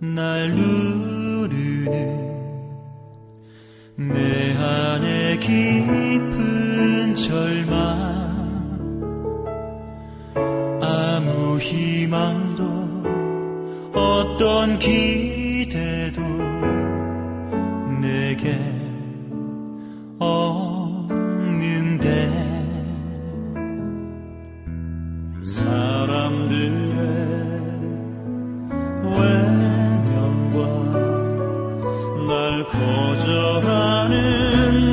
날 누르는 내 안에 깊은 절망, 아무 희망도 어떤 기대도 내게 없는데 사람들의 날 거절하는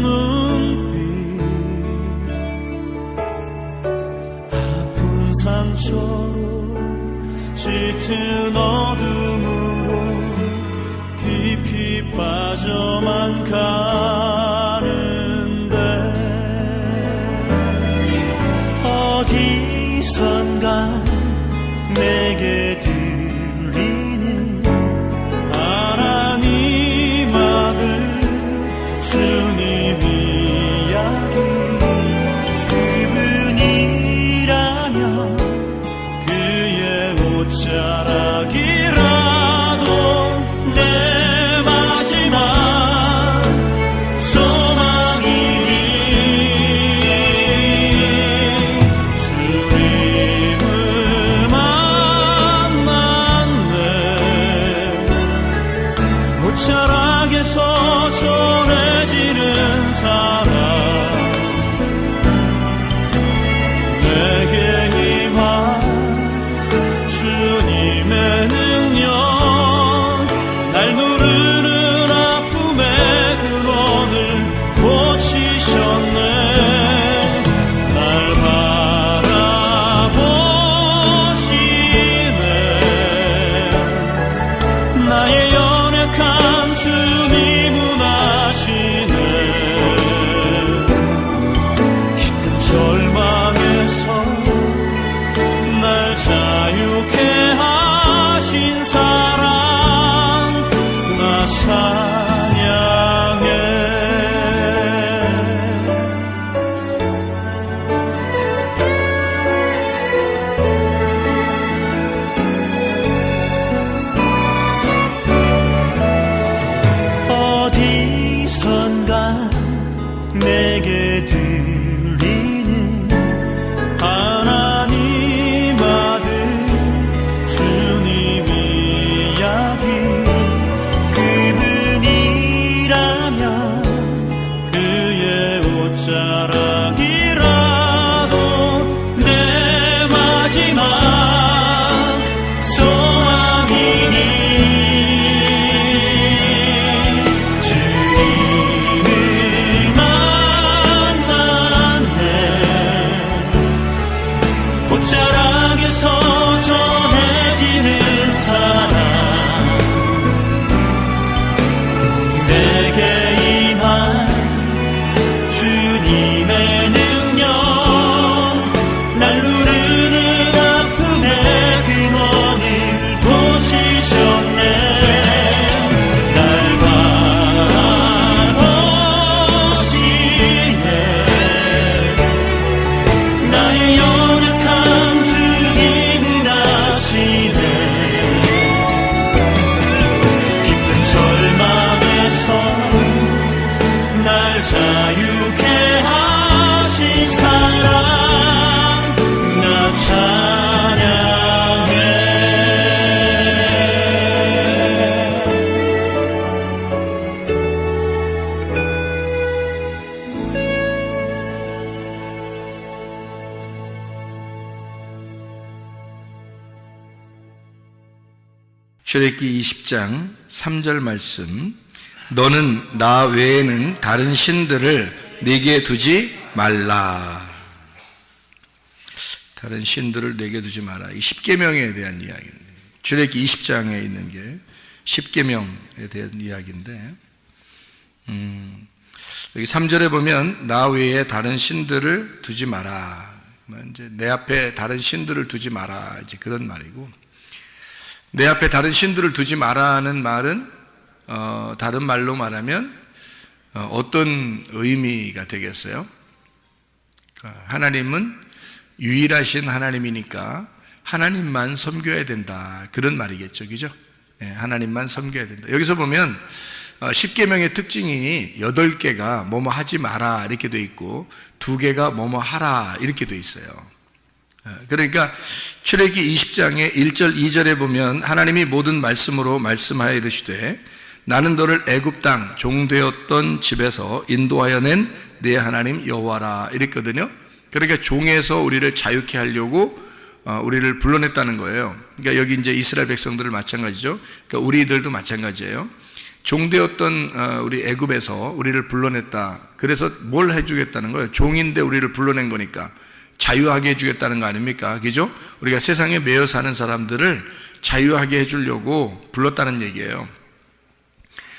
눈빛, 아픈 상처로 짙은 어둠으로 깊이 빠져만 가는데 어디선가 내게 주님 이야기, 그분이라면 그의 옷자락이라도 내 마지막 소망이니 주님을 만났네. 옷자락에서 전해지는 사랑, 내게 임한 주님의 능력, 날 누르는 아픔의 근원을 고치셨네. 날 바라보시네. 나의 연약한 주님은 아시네. 깊은 절망에서 날 자유케 하신 사랑, 나 찬양해. 어디선가 내게 들리는 하나님 아들 주님 이야기, 그분이라면 그의 옷자락이라도 내 마지막 소망이니 옷자락에서 전해지는 사랑, 내게 임한 주님의 능력, 날 누르는 아픔의 근원을 고치셨네. 날 바라보시네. 나의 연약한 주님은 아시네. 깊은 절망에서 날 자유케 하신 사랑, 나 찬양해. 출애굽기 20장 3절 말씀, 너는 나 외에는 다른 신들을 네게 두지 말라. 다른 신들을 네게 두지 마라. 이 십계명에 대한 이야기입니다. 출애굽기 20장에 있는 게 십계명에 대한 이야기인데, 여기 3절에 보면 나 외에 다른 신들을 두지 마라. 이제 내 앞에 다른 신들을 두지 마라. 이제 그런 말이고, 내 앞에 다른 신들을 두지 마라는 말은 다른 말로 말하면 어떤 의미가 되겠어요? 하나님은 유일하신 하나님이니까 하나님만 섬겨야 된다, 그런 말이겠죠, 그죠? 하나님만 섬겨야 된다. 여기서 보면 십계명의 특징이 8개가 뭐뭐 하지 마라 이렇게 돼 있고 2개가 뭐뭐 하라 이렇게 돼 있어요. 그러니까 출애굽기 20장의 1절 2절에 보면 하나님이 모든 말씀으로 말씀하여 이르시되 나는 너를 애굽 땅 종되었던 집에서 인도하여 낸 내 하나님 여호와라 이랬거든요. 그러니까 종에서 우리를 자유케 하려고 우리를 불러냈다는 거예요. 그러니까 여기 이제 이스라엘 백성들을 마찬가지죠. 그러니까 우리들도 마찬가지예요. 종되었던 우리 애굽에서 우리를 불러냈다. 그래서 뭘 해주겠다는 거예요? 종인데 우리를 불러낸 거니까 자유하게 해주겠다는 거 아닙니까? 그죠? 우리가 세상에 매여 사는 사람들을 자유하게 해주려고 불렀다는 얘기예요.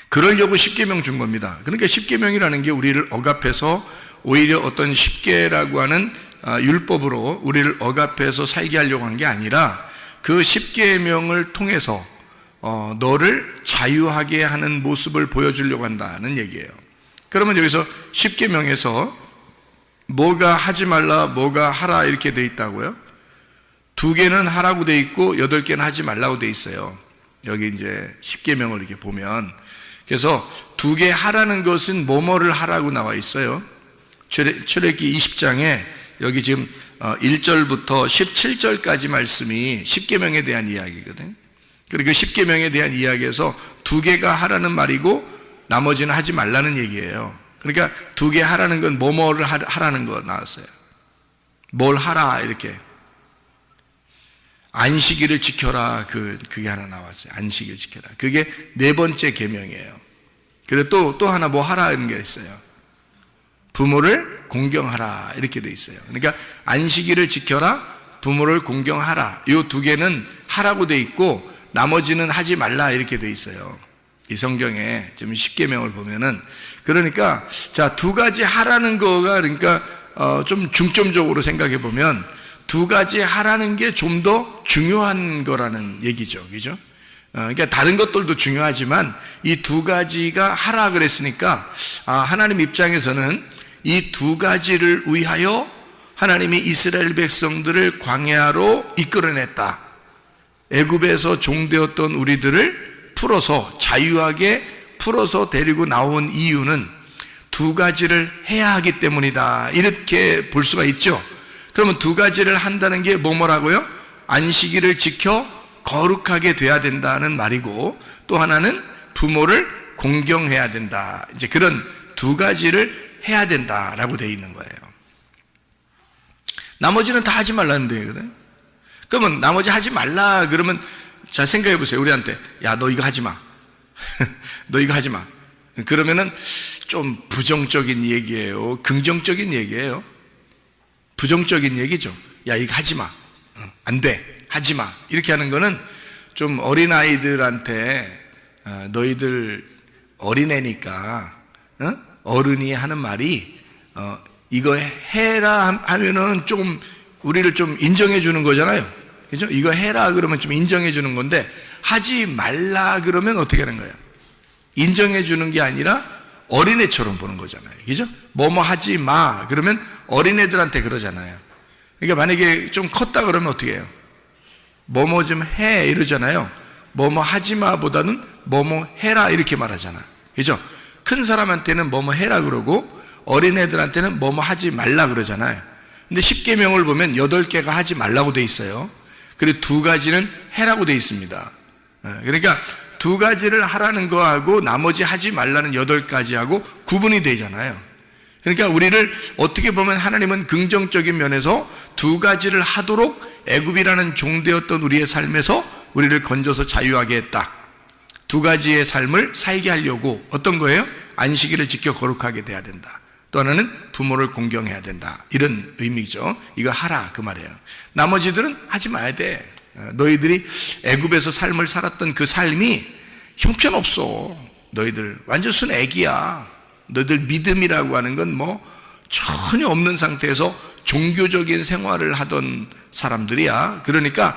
그러려고 십계명 준 겁니다. 그러니까 십계명이라는 게 우리를 억압해서 오히려 어떤 십계라고 하는 율법으로 우리를 억압해서 살게 하려고 한 게 아니라 그 십계명을 통해서 너를 자유하게 하는 모습을 보여주려고 한다는 얘기예요. 그러면 여기서 십계명에서 뭐가 하지 말라, 뭐가 하라 이렇게 돼 있다고요? 2개는 하라고 돼 있고 8개는 하지 말라고 돼 있어요. 여기 이제 십계명을 이렇게 보면, 그래서 2개 하라는 것은 뭐뭐를 하라고 나와 있어요. 출애굽기 20장에 여기 지금 1절부터 17절까지 말씀이 십계명에 대한 이야기거든요. 그리고 십계명에 대한 이야기에서 2개가 하라는 말이고 나머지는 하지 말라는 얘기예요. 그러니까 2개 하라는 건 뭐뭐를 하라는 거 나왔어요. 뭘 하라 이렇게. 안식일을 지켜라, 그게 하나 나왔어요. 안식일 지켜라. 그게 4번째 계명이에요. 그리고 또 하나 뭐 하라는 게 있어요. 부모를 공경하라 이렇게 돼 있어요. 그러니까 안식일을 지켜라, 부모를 공경하라, 이 2개는 하라고 돼 있고 나머지는 하지 말라 이렇게 돼 있어요. 이 성경에 지금 십계명을 보면은. 그러니까 자, 2가지 하라는 거가, 그러니까 좀 중점적으로 생각해 보면 2가지 하라는 게 좀 더 중요한 거라는 얘기죠, 그죠? 그러니까 다른 것들도 중요하지만 이 2가지가 하라 그랬으니까 하나님 입장에서는 이 2가지를 위하여 하나님이 이스라엘 백성들을 광야로 이끌어냈다. 애굽에서 종되었던 우리들을 풀어서 자유하게 풀어서 데리고 나온 이유는 2가지를 해야 하기 때문이다, 이렇게 볼 수가 있죠. 그러면 2가지를 한다는 게 뭐라고요? 안식일을 지켜 거룩하게 돼야 된다는 말이고, 또 하나는 부모를 공경해야 된다. 이제 그런 2가지를 해야 된다라고 되어 있는 거예요. 나머지는 다 하지 말라는 얘기거든요. 그러면 나머지 하지 말라 그러면, 자, 생각해 보세요. 우리한테 야, 너 이거 하지 마. 너 이거 하지 마. 그러면은 좀 부정적인 얘기예요, 긍정적인 얘기예요? 부정적인 얘기죠. 야, 이거 하지 마. 안 돼. 하지 마. 이렇게 하는 거는 좀 어린아이들한테 너희들 어린애니까 어른이 하는 말이 이거 해라 하면은 좀 우리를 좀 인정해 주는 거잖아요. 그죠? 이거 해라 그러면 좀 인정해 주는 건데, 하지 말라 그러면 어떻게 하는 거예요? 인정해 주는 게 아니라 어린애처럼 보는 거잖아요. 그죠? 뭐뭐 하지 마 그러면 어린애들한테 그러잖아요. 그러니까 만약에 좀 컸다 그러면 어떻게 해요? 뭐뭐 좀 해 이러잖아요. 뭐뭐 하지 마 보다는 뭐뭐 해라 이렇게 말하잖아. 그죠? 큰 사람한테는 뭐뭐 해라 그러고 어린애들한테는 뭐뭐 하지 말라 그러잖아요. 근데 십계명을 보면 8개가 하지 말라고 돼 있어요. 그리고 2가지는 해라고 돼 있습니다. 그러니까 2가지를 하라는 거하고 나머지 하지 말라는 8가지하고 구분이 되잖아요. 그러니까 우리를 어떻게 보면 하나님은 긍정적인 면에서 2가지를 하도록 애굽이라는 종되었던 우리의 삶에서 우리를 건져서 자유하게 했다. 2가지의 삶을 살게 하려고 어떤 거예요? 안식일을 지켜 거룩하게 돼야 된다. 또 하나는 부모를 공경해야 된다. 이런 의미죠. 이거 하라 그 말이에요. 나머지들은 하지 마야 돼. 너희들이 애굽에서 삶을 살았던 그 삶이 형편없어. 너희들 완전 순 애기야. 너희들 믿음이라고 하는 건 뭐 전혀 없는 상태에서 종교적인 생활을 하던 사람들이야. 그러니까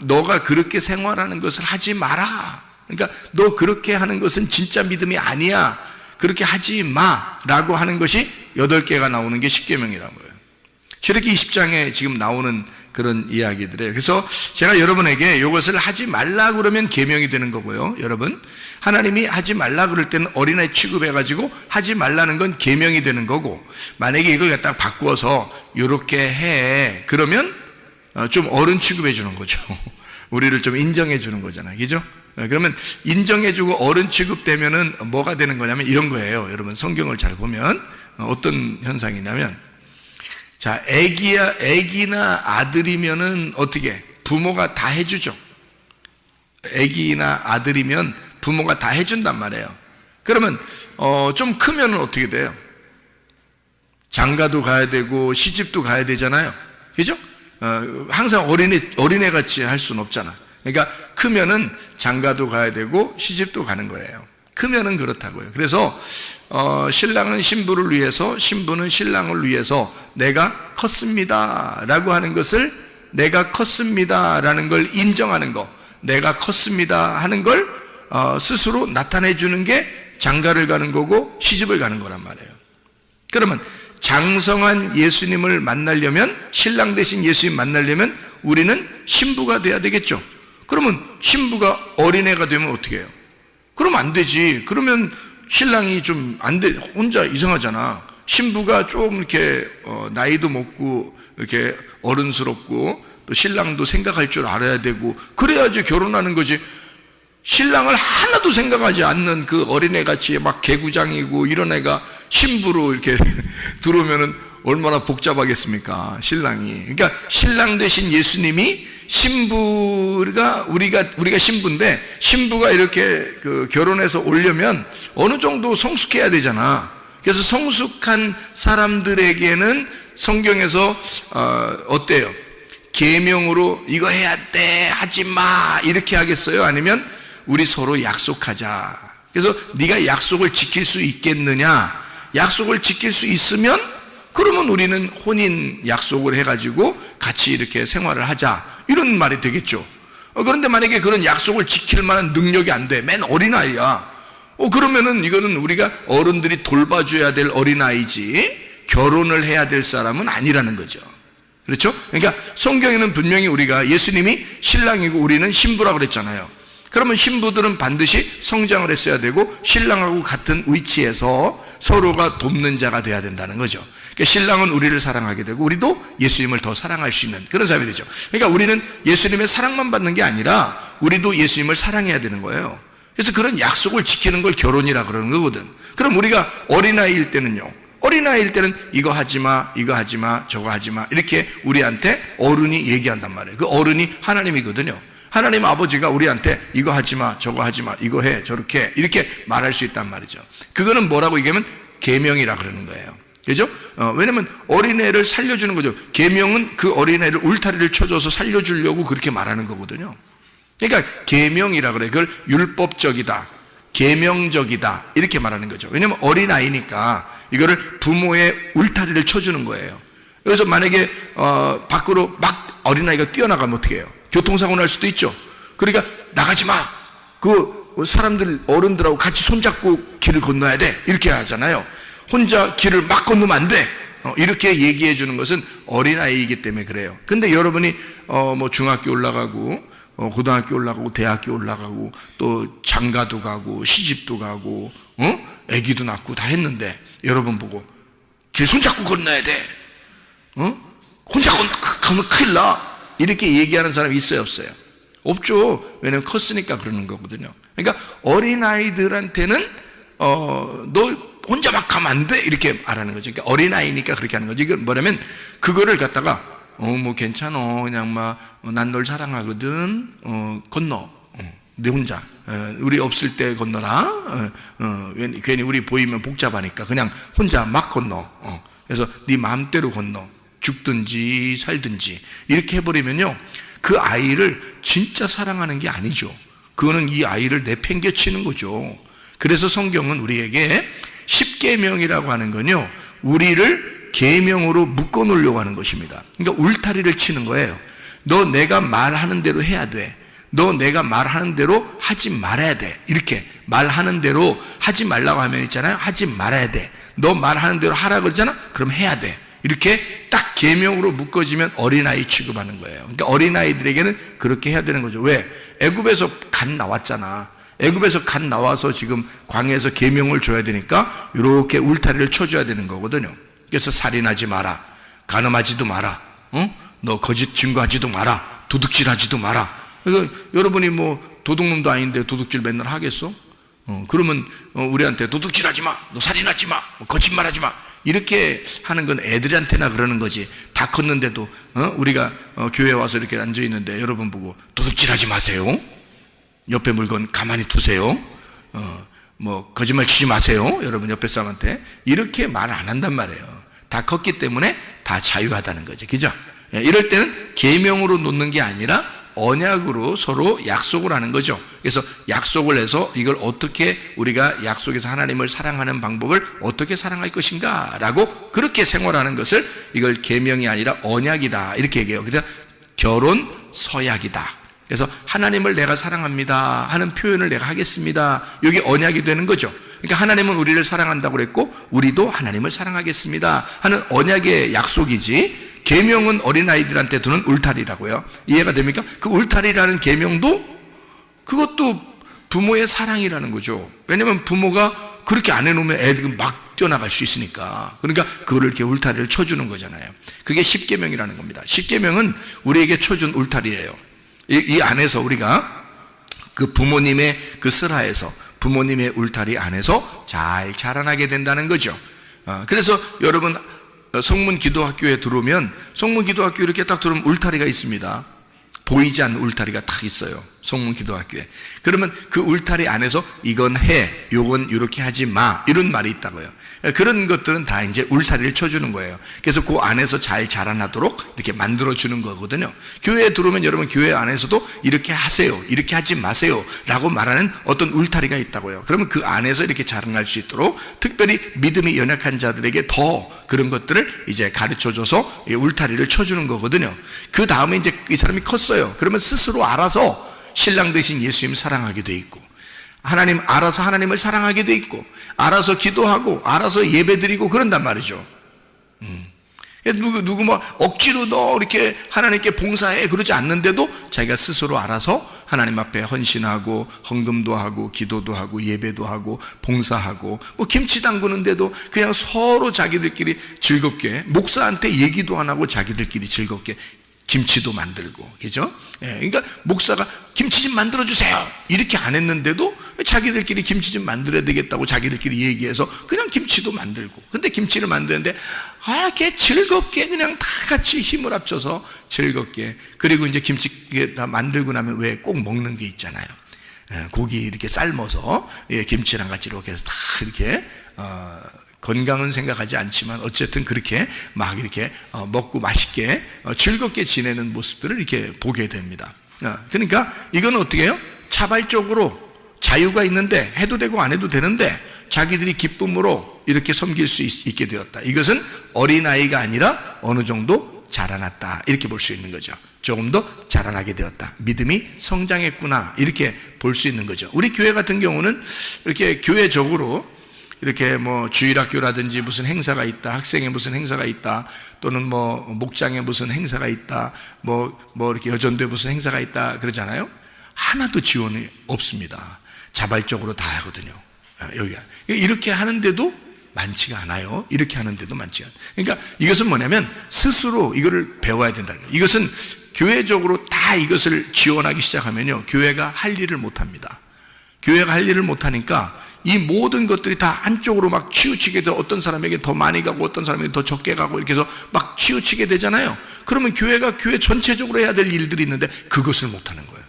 너가 그렇게 생활하는 것을 하지 마라. 그러니까 너 그렇게 하는 것은 진짜 믿음이 아니야. 그렇게 하지 마라고 하는 것이 8개가 나오는 게 십계명이라는 거예요. 출애굽기 20장에 지금 나오는 그런 이야기들이에요. 그래서 제가 여러분에게 이것을 하지 말라 그러면 계명이 되는 거고요. 여러분, 하나님이 하지 말라 그럴 때는 어린아이 취급해가지고 하지 말라는 건 계명이 되는 거고, 만약에 이걸 갖다가 바꾸어서 이렇게 해 그러면 좀 어른 취급해 주는 거죠. 우리를 좀 인정해 주는 거잖아요. 그죠? 그러면 인정해주고 어른 취급되면은 뭐가 되는 거냐면 이런 거예요. 여러분, 성경을 잘 보면 어떤 현상이냐면, 자, 애기나 아들이면은 어떻게 부모가 다 해주죠. 애기나 아들이면 부모가 다 해준단 말이에요. 그러면 좀 크면은 어떻게 돼요? 장가도 가야 되고 시집도 가야 되잖아요. 그죠? 항상 어린애 같이 할 수는 없잖아. 그러니까 크면은 장가도 가야 되고 시집도 가는 거예요. 크면은 그렇다고요. 그래서 신랑은 신부를 위해서, 신부는 신랑을 위해서 내가 컸습니다 라고 하는 것을, 내가 컸습니다 라는 걸 인정하는 거, 내가 컸습니다 하는 걸 스스로 나타내 주는 게 장가를 가는 거고 시집을 가는 거란 말이에요. 그러면 장성한 예수님을 만나려면, 신랑 대신 예수님 만나려면 우리는 신부가 돼야 되겠죠. 그러면 신부가 어린애가 되면 어떻게 해요? 그러면 안 되지. 그러면 신랑이 좀 안 돼, 혼자 이상하잖아. 신부가 좀 이렇게 나이도 먹고 이렇게 어른스럽고 또 신랑도 생각할 줄 알아야 되고 그래야지 결혼하는 거지. 신랑을 하나도 생각하지 않는 그 어린애같이 막 개구장이고 이런 애가 신부로 이렇게 들어오면은 얼마나 복잡하겠습니까, 신랑이. 그러니까 신랑 대신 예수님이, 신부가 우리가 신부인데 신부가 이렇게 그 결혼해서 오려면 어느 정도 성숙해야 되잖아. 그래서 성숙한 사람들에게는 성경에서 어때요? 계명으로 이거 해야 돼, 하지 마 이렇게 하겠어요? 아니면 우리 서로 약속하자. 그래서 네가 약속을 지킬 수 있겠느냐? 약속을 지킬 수 있으면 그러면 우리는 혼인 약속을 해가지고 같이 이렇게 생활을 하자, 이런 말이 되겠죠. 그런데 만약에 그런 약속을 지킬 만한 능력이 안 돼, 맨 어린아이야, 그러면은 이거는 우리가 어른들이 돌봐줘야 될 어린아이지 결혼을 해야 될 사람은 아니라는 거죠. 그렇죠? 그러니까 성경에는 분명히 우리가 예수님이 신랑이고 우리는 신부라고 그랬잖아요. 그러면 신부들은 반드시 성장을 했어야 되고 신랑하고 같은 위치에서 서로가 돕는 자가 돼야 된다는 거죠. 그러니까 신랑은 우리를 사랑하게 되고 우리도 예수님을 더 사랑할 수 있는 그런 사람이 되죠. 그러니까 우리는 예수님의 사랑만 받는 게 아니라 우리도 예수님을 사랑해야 되는 거예요. 그래서 그런 약속을 지키는 걸 결혼이라 그러는 거거든. 그럼 우리가 어린아이일 때는요, 어린아이일 때는 이거 하지 마, 이거 하지 마, 저거 하지 마 이렇게 우리한테 어른이 얘기한단 말이에요. 그 어른이 하나님이거든요. 하나님 아버지가 우리한테 이거 하지 마, 저거 하지 마, 이거 해, 저렇게 해, 이렇게 말할 수 있단 말이죠. 그거는 뭐라고 얘기하면 계명이라 그러는 거예요. 그죠? 왜냐면 어린애를 살려주는 거죠. 계명은 그 어린애를 울타리를 쳐줘서 살려주려고 그렇게 말하는 거거든요. 그러니까 계명이라 그래요. 그걸 율법적이다, 계명적이다 이렇게 말하는 거죠. 왜냐면 어린아이니까 이거를 부모의 울타리를 쳐주는 거예요. 그래서 만약에 밖으로 막 어린아이가 뛰어나가면 어떻게 해요? 교통사고 날 수도 있죠. 그러니까 나가지 마, 그 사람들 어른들하고 같이 손잡고 길을 건너야 돼 이렇게 하잖아요. 혼자 길을 막 건너면 안 돼, 이렇게 얘기해 주는 것은 어린아이이기 때문에 그래요. 근데 여러분이 뭐 중학교 올라가고 고등학교 올라가고 대학교 올라가고 또 장가도 가고 시집도 가고 아기도 낳고 다 했는데 여러분 보고 길 손잡고 건너야 돼, 혼자 건너면 큰일 나 이렇게 얘기하는 사람이 있어요, 없어요? 없죠. 왜냐면 컸으니까 그러는 거거든요. 그러니까 어린아이들한테는 너 혼자 막 가면 안 돼 이렇게 말하는 거죠. 그러니까 어린아이니까 그렇게 하는 거죠. 이건 뭐냐면 그거를 갖다가 뭐 괜찮아, 그냥 막 난 널 사랑하거든, 건너, 내 혼자, 우리 없을 때 건너라, 괜히 우리 보이면 복잡하니까 그냥 혼자 막 건너, 그래서 네 마음대로 건너, 죽든지 살든지 이렇게 해버리면요, 그 아이를 진짜 사랑하는 게 아니죠. 그거는 이 아이를 내팽개치는 거죠. 그래서 성경은 우리에게 십계명이라고 하는 건요, 우리를 계명으로 묶어 놓으려고 하는 것입니다. 그러니까 울타리를 치는 거예요. 너 내가 말하는 대로 해야 돼. 너 내가 말하는 대로 하지 말아야 돼. 이렇게 말하는 대로 하지 말라고 하면 있잖아요. 하지 말아야 돼. 너 말하는 대로 하라 그러잖아. 그럼 해야 돼. 이렇게 딱 계명으로 묶어지면 어린아이 취급하는 거예요. 그러니까 어린아이들에게는 그렇게 해야 되는 거죠. 왜? 애굽에서 갓 나왔잖아. 애굽에서 갓 나와서 지금 광야에서 계명을 줘야 되니까 이렇게 울타리를 쳐줘야 되는 거거든요. 그래서 살인하지 마라, 간음하지도 마라, 너 거짓 증거하지도 마라, 도둑질하지도 마라. 그러니까 여러분이 뭐 도둑놈도 아닌데 도둑질 맨날 하겠어? 그러면 우리한테 도둑질하지 마, 너 살인하지 마, 거짓말하지 마, 이렇게 하는 건 애들한테나 그러는 거지. 다 컸는데도 우리가 교회에 와서 이렇게 앉아 있는데 여러분 보고 도둑질하지 마세요, 옆에 물건 가만히 두세요, 뭐 거짓말 치지 마세요, 여러분 옆에 사람한테 이렇게 말 안 한단 말이에요. 다 컸기 때문에 다 자유하다는 거죠. 그죠? 이럴 때는 계명으로 놓는 게 아니라 언약으로 서로 약속을 하는 거죠. 그래서 약속을 해서 이걸 어떻게 우리가 약속에서 하나님을 사랑하는 방법을 어떻게 사랑할 것인가 라고 그렇게 생활하는 것을 이걸 계명이 아니라 언약이다 이렇게 얘기해요. 그래서 결혼 서약이다. 그래서 하나님을 내가 사랑합니다 하는 표현을 내가 하겠습니다. 이게 언약이 되는 거죠. 그러니까 하나님은 우리를 사랑한다고 그랬고 우리도 하나님을 사랑하겠습니다 하는 언약의 약속이지, 계명은 어린아이들한테 두는 울타리라고요. 이해가 됩니까? 그 울타리라는 계명도 그것도 부모의 사랑이라는 거죠. 왜냐하면 부모가 그렇게 안 해놓으면 애들이 막 뛰어나갈 수 있으니까. 그러니까 그거를 이렇게 울타리를 쳐주는 거잖아요. 그게 십계명이라는 겁니다. 십계명은 우리에게 쳐준 울타리예요. 이 안에서 우리가 그 부모님의 그 슬하에서 부모님의 울타리 안에서 잘 자라나게 된다는 거죠. 그래서 여러분 성문 기도학교에 들어오면 성문 기도학교 이렇게 딱 들어오면 울타리가 있습니다. 보이지 않는 울타리가 딱 있어요. 성문 기도학교에. 그러면 그 울타리 안에서 이건 해, 요건 이렇게 하지 마, 이런 말이 있다고요. 그런 것들은 다 이제 울타리를 쳐주는 거예요. 그래서 그 안에서 잘 자라나도록 이렇게 만들어주는 거거든요. 교회에 들어오면 여러분 교회 안에서도 이렇게 하세요, 이렇게 하지 마세요 라고 말하는 어떤 울타리가 있다고요. 그러면 그 안에서 이렇게 자라날 수 있도록 특별히 믿음이 연약한 자들에게 더 그런 것들을 이제 가르쳐줘서 울타리를 쳐주는 거거든요. 그 다음에 이제 이 사람이 컸어요. 그러면 스스로 알아서 신랑 되신 예수님 사랑하게 돼 있고, 하나님 알아서 하나님을 사랑하게 돼 있고, 알아서 기도하고 알아서 예배드리고 그런단 말이죠. 누구 뭐 억지로 너 이렇게 하나님께 봉사해 그러지 않는데도 자기가 스스로 알아서 하나님 앞에 헌신하고 헌금도 하고 기도도 하고 예배도 하고 봉사하고, 뭐 김치 담그는데도 그냥 서로 자기들끼리 즐겁게, 목사한테 얘기도 안 하고 자기들끼리 즐겁게 김치도 만들고, 그죠? 그러니까 목사가 김치 좀 만들어주세요 이렇게 안 했는데도 자기들끼리 김치 좀 만들어야 되겠다고 자기들끼리 얘기해서 그냥 김치도 만들고, 근데 김치를 만드는데 이렇게 즐겁게 그냥 다 같이 힘을 합쳐서 즐겁게, 그리고 이제 김치 다 만들고 나면 왜 꼭 먹는 게 있잖아요. 고기 이렇게 삶아서 김치랑 같이 이렇게 해서 다 이렇게 건강은 생각하지 않지만 어쨌든 그렇게 막 이렇게 먹고 맛있게 즐겁게 지내는 모습들을 이렇게 보게 됩니다. 그러니까 이건 어떻게 해요? 자발적으로 자유가 있는데 해도 되고 안 해도 되는데 자기들이 기쁨으로 이렇게 섬길 수 있게 되었다. 이것은 어린아이가 아니라 어느 정도 자라났다 이렇게 볼 수 있는 거죠. 조금 더 자라나게 되었다, 믿음이 성장했구나 이렇게 볼 수 있는 거죠. 우리 교회 같은 경우는 이렇게 교회적으로 이렇게 뭐 주일학교라든지 무슨 행사가 있다, 학생회 무슨 행사가 있다, 또는 뭐 목장에 무슨 행사가 있다, 뭐 이렇게 여전도에 무슨 행사가 있다 그러잖아요. 하나도 지원이 없습니다. 자발적으로 다 하거든요. 여기가 이렇게 하는데도 많지가 않아요. 이렇게 하는데도 많지가 않아요. 그러니까 이것은 뭐냐면 스스로 이거를 배워야 된다는 거예요. 이것은 교회적으로 다 이것을 지원하기 시작하면요, 교회가 할 일을 못합니다. 교회가 할 일을 못하니까 이 모든 것들이 다 한쪽으로 막 치우치게 돼, 어떤 사람에게 더 많이 가고 어떤 사람에게 더 적게 가고 이렇게 해서 막 치우치게 되잖아요. 그러면 교회가 교회 전체적으로 해야 될 일들이 있는데 그것을 못하는 거예요.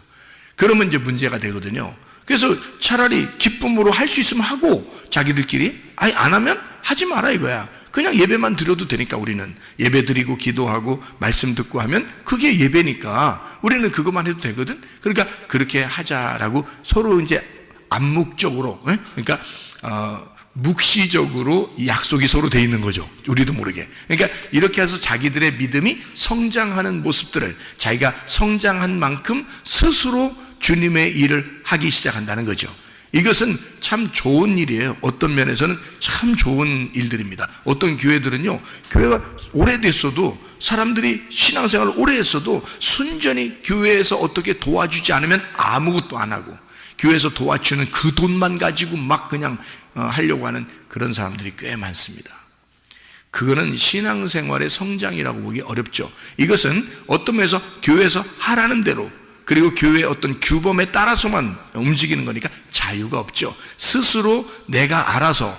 그러면 이제 문제가 되거든요. 그래서 차라리 기쁨으로 할 수 있으면 하고 자기들끼리 안 하면 하지 마라 이거야. 그냥 예배만 드려도 되니까 우리는 예배 드리고 기도하고 말씀 듣고 하면 그게 예배니까 우리는 그것만 해도 되거든. 그러니까 그렇게 하자라고 서로 이제 암묵적으로, 그러니까 묵시적으로 약속이 서로 돼 있는 거죠. 우리도 모르게. 그러니까 이렇게 해서 자기들의 믿음이 성장하는 모습들을 자기가 성장한 만큼 스스로 주님의 일을 하기 시작한다는 거죠. 이것은 참 좋은 일이에요. 어떤 면에서는 참 좋은 일들입니다. 어떤 교회들은요, 교회가 오래됐어도 사람들이 신앙생활을 오래 했어도 순전히 교회에서 어떻게 도와주지 않으면 아무것도 안 하고 교회에서 도와주는 그 돈만 가지고 막 그냥 하려고 하는 그런 사람들이 꽤 많습니다. 그거는 신앙생활의 성장이라고 보기 어렵죠. 이것은 어떤 면에서 교회에서 하라는 대로 그리고 교회의 어떤 규범에 따라서만 움직이는 거니까 자유가 없죠. 스스로 내가 알아서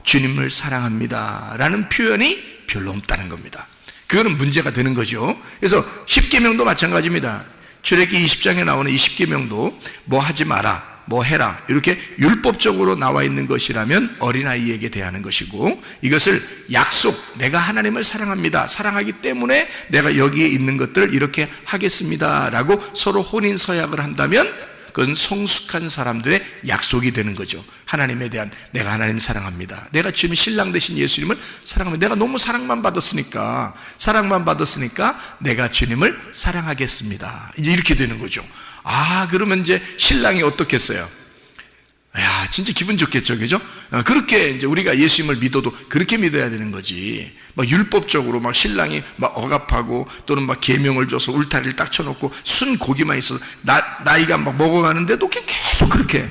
주님을 사랑합니다 라는 표현이 별로 없다는 겁니다. 그거는 문제가 되는 거죠. 그래서 십계명도 마찬가지입니다. 출애굽기 20장에 나오는 이 십계명도 뭐 하지 마라, 뭐 해라 이렇게 율법적으로 나와 있는 것이라면 어린아이에게 대하는 것이고, 이것을 약속, 내가 하나님을 사랑합니다, 사랑하기 때문에 내가 여기에 있는 것들을 이렇게 하겠습니다 라고 서로 혼인 서약을 한다면 그건 성숙한 사람들의 약속이 되는 거죠. 하나님에 대한, 내가 하나님 사랑합니다, 내가 지금 신랑 되신 예수님을 사랑합니다, 내가 너무 사랑만 받았으니까 내가 주님을 사랑하겠습니다, 이제 이렇게 되는 거죠. 그러면 이제 신랑이 어떻겠어요? 야, 진짜 기분 좋겠죠, 그죠? 그렇게 이제 우리가 예수님을 믿어도 그렇게 믿어야 되는 거지. 막 율법적으로 막 신랑이 막 억압하고 또는 막 계명을 줘서 울타리를 딱 쳐놓고 순 고기만 있어서 나이가 막 먹어가는데도 계속 그렇게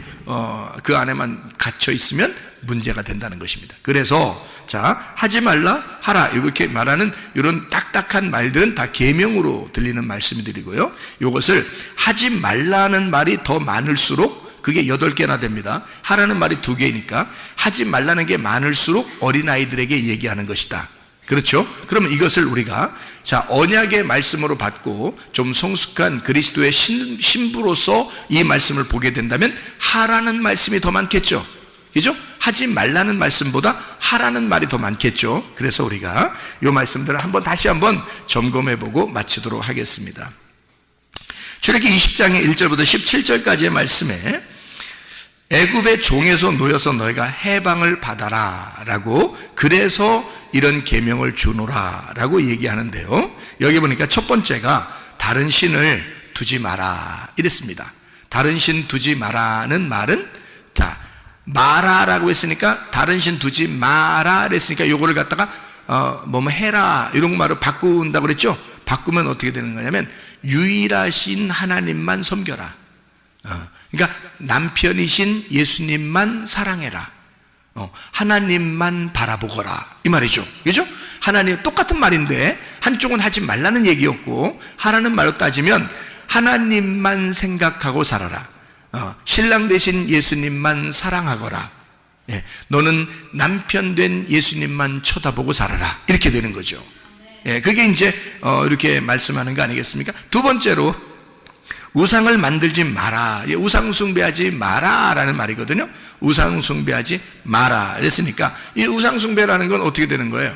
그 안에만 갇혀 있으면 문제가 된다는 것입니다. 그래서 자, 하지 말라, 하라 이렇게 말하는 이런 딱딱한 말들은 다 계명으로 들리는 말씀들이고요. 이것을 하지 말라는 말이 더 많을수록 그게 8개나 됩니다. 하라는 말이 2개니까 하지 말라는 게 많을수록 어린아이들에게 얘기하는 것이다. 그렇죠? 그러면 이것을 우리가 자, 언약의 말씀으로 받고 좀 성숙한 그리스도의 신부로서 이 말씀을 보게 된다면 하라는 말씀이 더 많겠죠. 그죠? 하지 말라는 말씀보다 하라는 말이 더 많겠죠. 그래서 우리가 이 말씀들을 다시 한번 점검해보고 마치도록 하겠습니다. 출애굽기 20장의 1절부터 17절까지의 말씀에 애굽의 종에서 놓여서 너희가 해방을 받아라 라고, 그래서 이런 계명을 주노라 라고 얘기하는데요. 여기 보니까 첫 번째가 다른 신을 두지 마라 이랬습니다. 다른 신 두지 마라는 말은, 자, 마라라고 했으니까 다른 신 두지 마라 그랬으니까 요거를 갖다가 뭐 해라 이런 말로 바꾼다고 그랬죠. 바꾸면 어떻게 되는 거냐면 유일하신 하나님만 섬겨라. 그러니까 남편이신 예수님만 사랑해라. 하나님만 바라보거라 이 말이죠. 그죠? 하나님 똑같은 말인데 한쪽은 하지 말라는 얘기였고 하라는 말로 따지면 하나님만 생각하고 살아라. 신랑 되신 예수님만 사랑하거라. 너는 남편 된 예수님만 쳐다보고 살아라. 이렇게 되는 거죠. 그게 이제 이렇게 말씀하는 거 아니겠습니까? 두 번째로 우상을 만들지 마라. 우상 숭배하지 마라 라는 말이거든요. 우상 숭배하지 마라 그랬으니까 이 우상 숭배라는 건 어떻게 되는 거예요?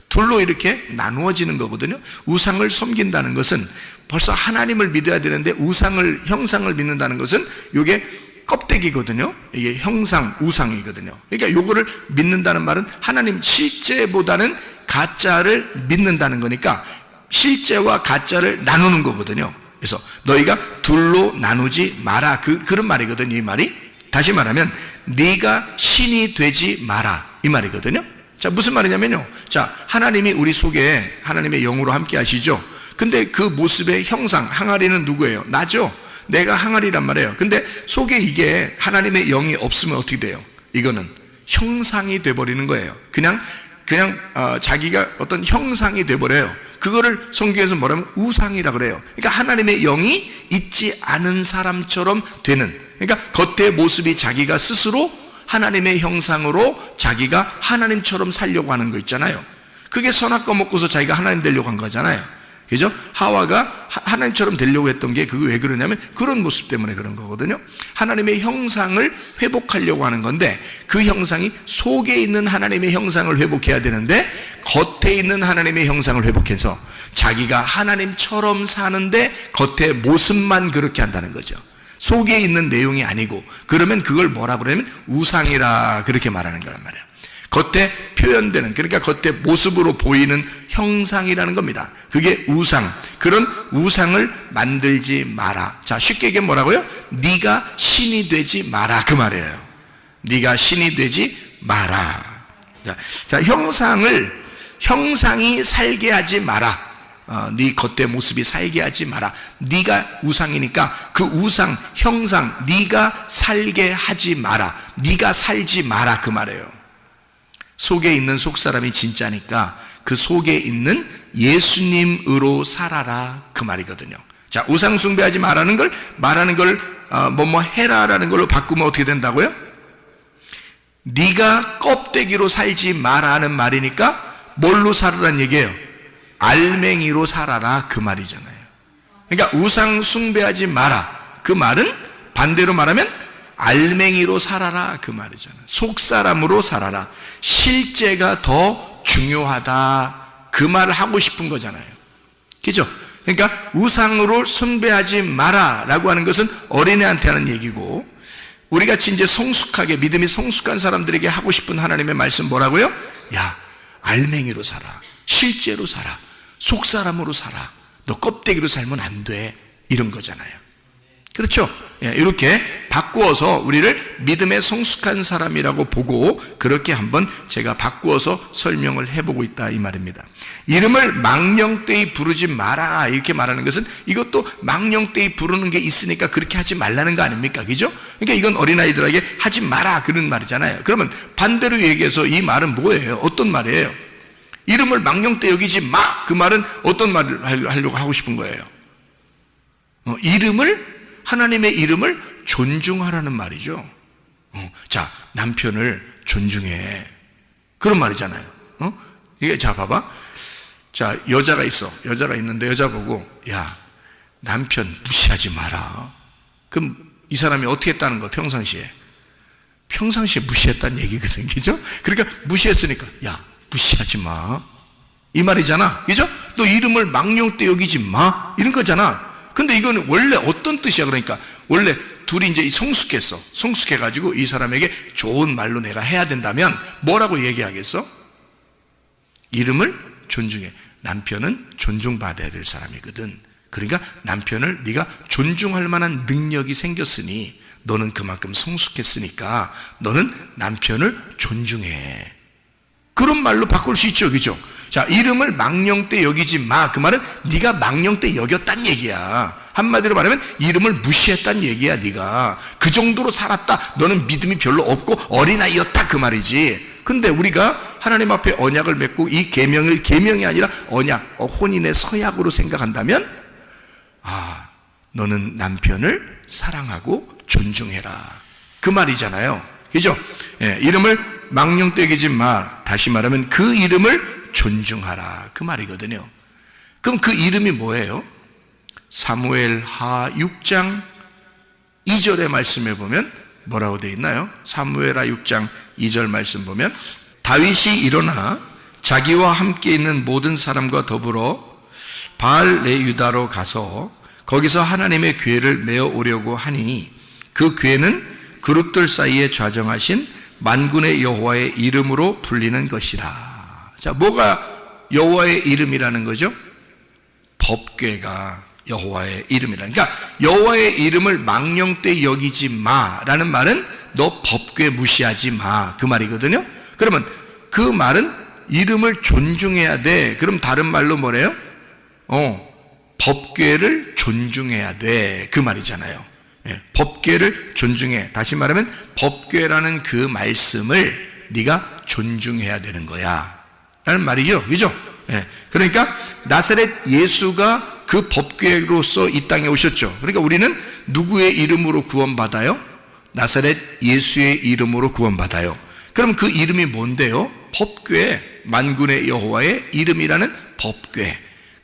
둘로 이렇게 나누어지는 거거든요. 우상을 섬긴다는 것은 벌써 하나님을 믿어야 되는데 우상을, 형상을 믿는다는 것은 이게 껍데기거든요. 이게 형상, 우상이거든요. 그러니까 요거를 믿는다는 말은 하나님 실제보다는 가짜를 믿는다는 거니까 실제와 가짜를 나누는 거거든요. 그래서 너희가 둘로 나누지 마라, 그런 말이거든요. 이 말이 다시 말하면 네가 신이 되지 마라 이 말이거든요. 자, 무슨 말이냐면요, 자, 하나님이 우리 속에 하나님의 영으로 함께 하시죠. 근데 그 모습의 형상, 항아리는 누구예요? 나죠. 내가 항아리란 말이에요. 근데 속에 이게 하나님의 영이 없으면 어떻게 돼요? 이거는 형상이 돼버리는 거예요. 그냥 자기가 어떤 형상이 돼버려요. 그거를 성경에서 뭐라면 우상이라 그래요. 그러니까 하나님의 영이 있지 않은 사람처럼 되는, 그러니까 겉의 모습이 자기가 스스로 하나님의 형상으로 자기가 하나님처럼 살려고 하는 거 있잖아요. 그게 선악과 먹고서 자기가 하나님 되려고 한 거잖아요. 그죠? 하와가 하나님처럼 되려고 했던 게 그게 왜 그러냐면 그런 모습 때문에 그런 거거든요. 하나님의 형상을 회복하려고 하는 건데 그 형상이 속에 있는 하나님의 형상을 회복해야 되는데 겉에 있는 하나님의 형상을 회복해서 자기가 하나님처럼 사는데 겉의 모습만 그렇게 한다는 거죠. 속에 있는 내용이 아니고, 그러면 그걸 뭐라 그러냐면 우상이라 그렇게 말하는 거란 말이에요. 겉에 표현되는, 그러니까 겉에 모습으로 보이는 형상이라는 겁니다. 그게 우상. 그런 우상을 만들지 마라. 자, 쉽게 얘기하면 뭐라고요? 네가 신이 되지 마라, 그 말이에요. 네가 신이 되지 마라. 자, 형상이 살게 하지 마라. 네 겉의 모습이 살게 하지 마라. 네가 우상이니까 그 우상, 형상 네가 살게 하지 마라. 네가 살지 마라, 그 말이에요. 속에 있는 속사람이 진짜니까 그 속에 있는 예수님으로 살아라, 그 말이거든요. 자, 우상 숭배하지 말라는 걸 뭐뭐 해라라는 걸로 바꾸면 어떻게 된다고요? 네가 껍데기로 살지 마라는 말이니까 뭘로 살으란 얘기예요? 알맹이로 살아라, 그 말이잖아요. 그러니까 우상 숭배하지 마라, 그 말은 반대로 말하면 알맹이로 살아라, 그 말이잖아요. 속사람으로 살아라. 실제가 더 중요하다, 그 말을 하고 싶은 거잖아요. 그죠? 그러니까 우상으로 숭배하지 마라 라고 하는 것은 어린애한테 하는 얘기고, 우리 같이 이제 성숙하게 믿음이 성숙한 사람들에게 하고 싶은 하나님의 말씀 뭐라고요? 야, 알맹이로 살아. 실제로 살아. 속사람으로 살아. 너 껍데기로 살면 안 돼. 이런 거잖아요. 그렇죠? 이렇게 바꾸어서 우리를 믿음의 성숙한 사람이라고 보고 그렇게 한번 제가 바꾸어서 설명을 해보고 있다, 이 말입니다. 이름을 망령되이 부르지 마라 이렇게 말하는 것은 이것도 망령되이 부르는 게 있으니까 그렇게 하지 말라는 거 아닙니까? 그죠? 그러니까 이건 어린아이들에게 하지 마라 그런 말이잖아요. 그러면 반대로 얘기해서 이 말은 뭐예요? 어떤 말이에요? 이름을 망령되이 여기지 마, 그 말은 어떤 말을 하려고 하고 싶은 거예요? 하나님의 이름을 존중하라는 말이죠. 자, 남편을 존중해, 그런 말이잖아요. 이게, 자, 봐봐. 자, 여자가 있는데 여자 보고, 야, 남편 무시하지 마라. 그럼 이 사람이 어떻게 했다는 거, 평상시에 무시했다는 얘기거든, 그죠? 그러니까 무시했으니까, 야, 무시하지 마, 이 말이잖아, 그죠? 너 이름을 망령되 여기지 마, 이런 거잖아. 근데 이거는 원래 어떤 뜻이야? 그러니까 원래 둘이 이제 성숙해가지고 이 사람에게 좋은 말로 내가 해야 된다면 뭐라고 얘기하겠어? 이름을 존중해. 남편은 존중받아야 될 사람이거든. 그러니까 남편을 네가 존중할 만한 능력이 생겼으니 너는 그만큼 성숙했으니까 너는 남편을 존중해. 그런 말로 바꿀 수 있죠, 그죠? 자, 이름을 망령되 여기지 마, 그 말은 네가 망령되 여겼단 얘기야. 한마디로 말하면 이름을 무시했단 얘기야. 네가 그 정도로 살았다, 너는 믿음이 별로 없고 어린아이였다, 그 말이지. 근데 우리가 하나님 앞에 언약을 맺고 이 계명을 계명이 아니라 언약, 혼인의 서약으로 생각한다면, 아, 너는 남편을 사랑하고 존중해라, 그 말이잖아요. 그죠? 이름을 망령되 여기지 마, 다시 말하면 그 이름을 존중하라, 그 말이거든요. 그럼 그 이름이 뭐예요? 사무엘하 6장 2절의 말씀에 보면 뭐라고 되어 있나요? 사무엘하 6장 2절 말씀 보면, 다윗이 일어나 자기와 함께 있는 모든 사람과 더불어 바알레유다로 가서 거기서 하나님의 궤를 메어 오려고 하니 그 궤는 그룹들 사이에 좌정하신 만군의 여호와의 이름으로 불리는 것이라. 자, 뭐가 여호와의 이름이라는 거죠? 법궤가 여호와의 이름이라. 그러니까 여호와의 이름을 망령되 여기지 마라는 말은 너 법궤 무시하지 마, 그 말이거든요. 그러면 그 말은 이름을 존중해야 돼. 그럼 다른 말로 뭐래요? 법궤를 존중해야 돼, 그 말이잖아요. 법궤를 존중해. 다시 말하면 법궤라는 그 말씀을 네가 존중해야 되는 거야 라는 말이죠, 그죠? 그러니까 나사렛 예수가 그 법궤로서 이 땅에 오셨죠. 그러니까 우리는 누구의 이름으로 구원받아요? 나사렛 예수의 이름으로 구원받아요. 그럼 그 이름이 뭔데요? 법궤, 만군의 여호와의 이름이라는 법궤.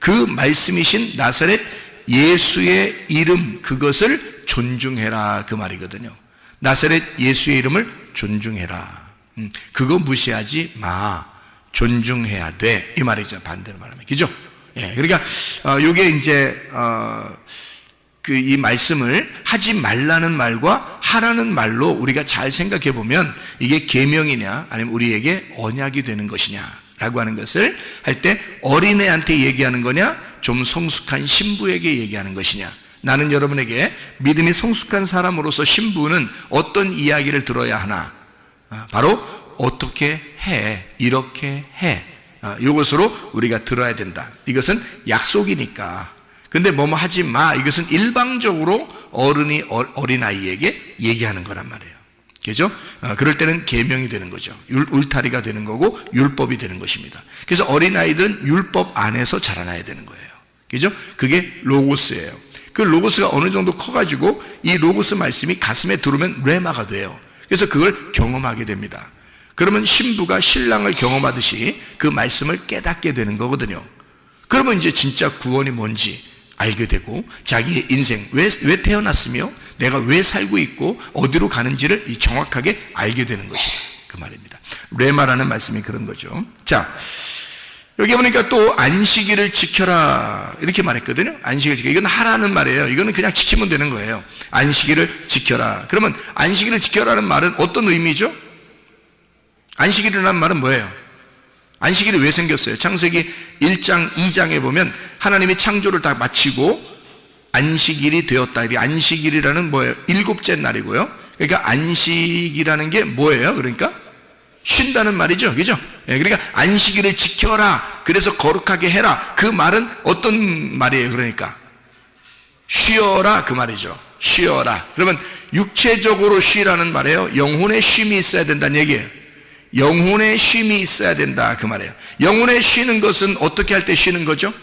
그 말씀이신 나사렛 예수의 이름, 그것을 존중해라, 그 말이거든요. 나사렛 예수의 이름을 존중해라. 그거 무시하지 마. 존중해야 돼. 이 말이죠. 반대로 말하면. 그죠? 예. 그러니까, 요게 이제, 이 말씀을 하지 말라는 말과 하라는 말로 우리가 잘 생각해 보면 이게 계명이냐 아니면 우리에게 언약이 되는 것이냐라고 하는 것을 할 때 어린애한테 얘기하는 거냐 좀 성숙한 신부에게 얘기하는 것이냐. 나는 여러분에게 믿음이 성숙한 사람으로서 신부는 어떤 이야기를 들어야 하나? 바로 어떻게 해, 이렇게 해. 이것으로 우리가 들어야 된다. 이것은 약속이니까. 근데 뭐뭐 하지 마. 이것은 일방적으로 어른이 어린아이에게 얘기하는 거란 말이에요. 그죠? 그럴 때는 계명이 되는 거죠. 울타리가 되는 거고 율법이 되는 것입니다. 그래서 어린아이들은 율법 안에서 자라나야 되는 거예요. 그죠? 그게 로고스예요. 그 로고스가 어느 정도 커가지고 이 로고스 말씀이 가슴에 들어오면 레마가 돼요. 그래서 그걸 경험하게 됩니다. 그러면 신부가 신랑을 경험하듯이 그 말씀을 깨닫게 되는 거거든요. 그러면 이제 진짜 구원이 뭔지 알게 되고 자기의 인생 왜 태어났으며 내가 왜 살고 있고 어디로 가는지를 정확하게 알게 되는 것이다. 그 말입니다. 레마라는 말씀이 그런 거죠. 자, 여기 보니까 또 안식일을 지켜라 이렇게 말했거든요. 안식일을 지켜. 이건 하라는 말이에요. 이거는 그냥 지키면 되는 거예요. 안식일을 지켜라. 그러면 안식일을 지켜라는 말은 어떤 의미죠? 안식일이라는 말은 뭐예요? 안식일이 왜 생겼어요? 창세기 1장, 2장에 보면 하나님이 창조를 다 마치고 안식일이 되었다. 이 안식일이라는 뭐예요? 7째 날이고요. 그러니까 안식이라는 게 뭐예요? 그러니까 쉰다는 말이죠. 그죠? 그러니까 안식일을 지켜라. 그래서 거룩하게 해라. 그 말은 어떤 말이에요? 그러니까 쉬어라 그 말이죠. 쉬어라. 그러면 육체적으로 쉬라는 말이에요. 영혼의 쉼이 있어야 된다는 얘기예요. 영혼의 쉼이 있어야 된다 그 말이에요. 영혼의 쉬는 것은 어떻게 할 때 쉬는 거죠?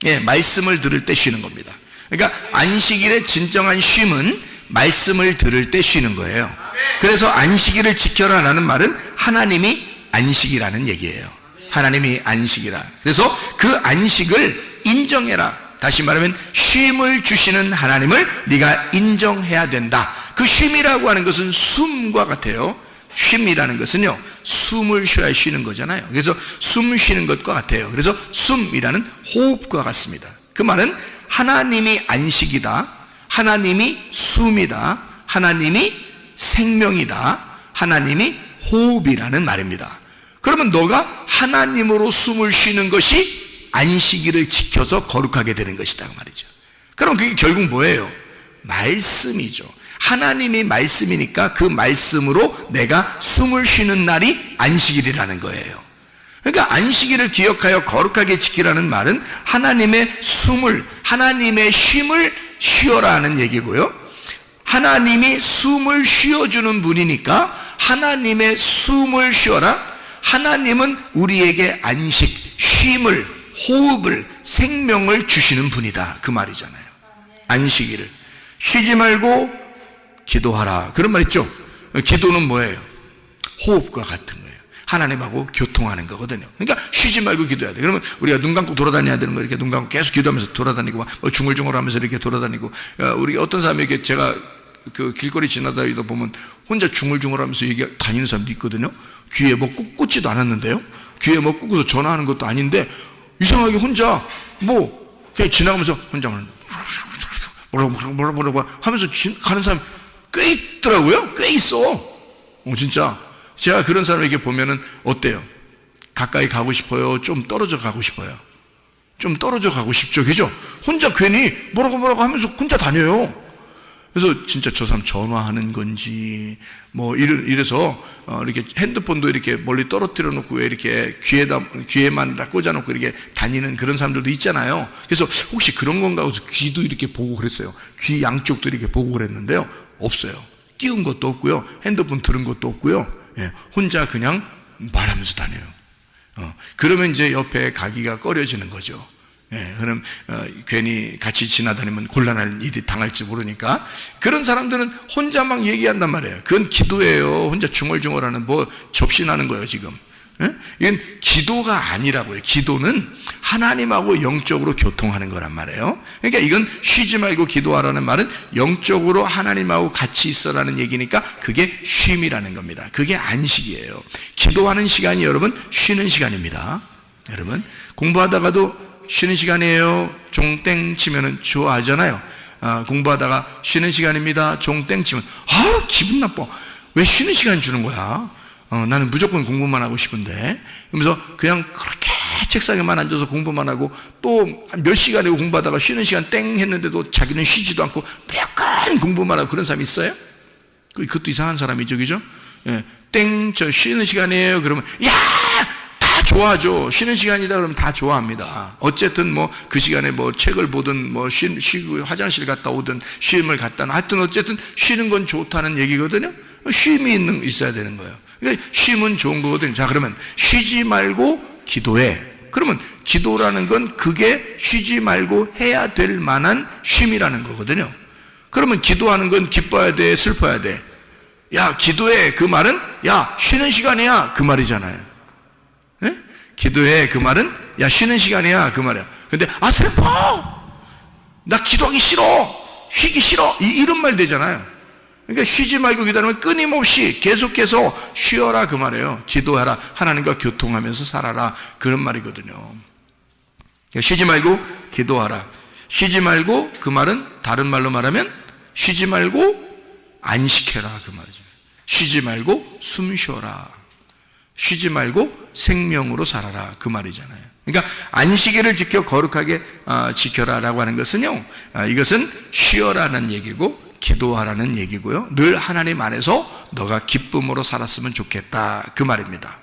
예, 말씀을 들을 때 쉬는 겁니다. 그러니까 안식일의 진정한 쉼은 말씀을 들을 때 쉬는 거예요. 그래서 안식일을 지켜라라는 말은 하나님이 안식이라는 얘기예요. 하나님이 안식이라. 그래서 그 안식을 인정해라. 다시 말하면 쉼을 주시는 하나님을 네가 인정해야 된다. 그 쉼이라고 하는 것은 숨과 같아요. 쉼이라는 것은요, 숨을 쉬어야 쉬는 거잖아요. 그래서 숨 쉬는 것과 같아요. 그래서 숨이라는 호흡과 같습니다. 그 말은 하나님이 안식이다, 하나님이 숨이다, 하나님이 생명이다, 하나님이 호흡이라는 말입니다. 그러면 너가 하나님으로 숨을 쉬는 것이 안식일을 지켜서 거룩하게 되는 것이다 그 말이죠. 그럼 그게 결국 뭐예요? 말씀이죠. 하나님이 말씀이니까 그 말씀으로 내가 숨을 쉬는 날이 안식일이라는 거예요. 그러니까 안식일을 기억하여 거룩하게 지키라는 말은 하나님의 숨을, 하나님의 쉼을 쉬어라 하는 얘기고요. 하나님이 숨을 쉬어주는 분이니까 하나님의 숨을 쉬어라. 하나님은 우리에게 안식, 쉼을, 호흡을, 생명을 주시는 분이다 그 말이잖아요. 안식일을 쉬지 말고 기도하라 그런 말 있죠. 기도는 뭐예요? 호흡과 같은 거예요. 하나님하고 교통하는 거거든요. 그러니까 쉬지 말고 기도해야 돼. 그러면 우리가 눈 감고 돌아다녀야 되는 거, 이렇게 눈 감고 계속 기도하면서 돌아다니고 막 중얼중얼하면서 이렇게 돌아다니고. 우리 어떤 사람이 이렇게 제가 그 길거리 지나다니다 보면 혼자 중얼중얼하면서 이게 다니는 사람도 있거든요. 귀에 뭐 꽂지도 않았는데요. 귀에 뭐 꽂고서 전화하는 것도 아닌데 이상하게 혼자 뭐 그냥 지나가면서 혼자 뭐라고 하면서 가는 사람 꽤 있더라고요. 꽤 있어. 진짜 제가 그런 사람에게 보면은 어때요? 가까이 가고 싶어요? 좀 떨어져 가고 싶어요? 좀 떨어져 가고 싶죠. 그죠? 혼자 괜히 뭐라고 하면서 혼자 다녀요. 그래서 진짜 저 사람 전화하는 건지 뭐 이래서 이렇게 핸드폰도 이렇게 멀리 떨어뜨려 놓고 왜 이렇게 귀에만 꽂아 놓고 이렇게 다니는 그런 사람들도 있잖아요. 그래서 혹시 그런 건가 해서 귀도 이렇게 보고 그랬어요. 귀 양쪽도 이렇게 보고 그랬는데요. 없어요. 띄운 것도 없고요. 핸드폰 들은 것도 없고요. 예, 혼자 그냥 말하면서 다녀요. 그러면 이제 옆에 가기가 꺼려지는 거죠. 예, 그럼 괜히 같이 지나다니면 곤란할 일이 당할지 모르니까 그런 사람들은 혼자 막 얘기한단 말이에요. 그건 기도예요. 혼자 중얼중얼하는 뭐 접신하는 거예요 지금. 이건 기도가 아니라고요. 기도는 하나님하고 영적으로 교통하는 거란 말이에요. 그러니까 이건 쉬지 말고 기도하라는 말은 영적으로 하나님하고 같이 있어라는 얘기니까 그게 쉼이라는 겁니다. 그게 안식이에요. 기도하는 시간이 여러분 쉬는 시간입니다. 여러분 공부하다가도 쉬는 시간이에요. 종땡 치면은 좋아하잖아요. 공부하다가 쉬는 시간입니다. 종땡 치면 기분 나빠. 왜 쉬는 시간 주는 거야? 나는 무조건 공부만 하고 싶은데. 그러면서 그냥 그렇게 책상에만 앉아서 공부만 하고 또 몇 시간이고 공부하다가 쉬는 시간 땡 했는데도 자기는 쉬지도 않고 무조건 공부만 하고 그런 사람이 있어요? 그것도 이상한 사람이죠, 그죠? 예, 땡, 저 쉬는 시간이에요. 그러면 다 좋아하죠. 쉬는 시간이다 그러면 다 좋아합니다. 어쨌든 뭐 그 시간에 뭐 책을 보든 뭐 쉬고 화장실 갔다 오든 쉼을 갖다 하여튼 어쨌든 쉬는 건 좋다는 얘기거든요. 쉼이 있어야 되는 거예요. 그러니까 쉼은 좋은 거거든요. 자, 그러면 쉬지 말고 기도해. 그러면 기도라는 건 그게 쉬지 말고 해야 될 만한 쉼이라는 거거든요. 그러면 기도하는 건 기뻐야 돼, 슬퍼야 돼? 야, 기도해. 그 말은 야, 쉬는 시간이야. 그 말이잖아요. 예? 기도해. 그 말은 야, 쉬는 시간이야. 그 말이야. 근데 슬퍼. 나 기도하기 싫어. 쉬기 싫어. 이런 말 되잖아요. 그러니까 쉬지 말고 기도하면 끊임없이 계속해서 쉬어라 그 말이에요. 기도하라. 하나님과 교통하면서 살아라. 그런 말이거든요. 쉬지 말고 기도하라. 쉬지 말고 그 말은 다른 말로 말하면 쉬지 말고 안식해라 그 말이죠. 쉬지 말고 숨 쉬어라. 쉬지 말고 생명으로 살아라 그 말이잖아요. 그러니까 안식일을 지켜 거룩하게 지켜라라고 하는 것은요, 이것은 쉬어라는 얘기고 기도하라는 얘기고요. 늘 하나님 안에서 너가 기쁨으로 살았으면 좋겠다 그 말입니다.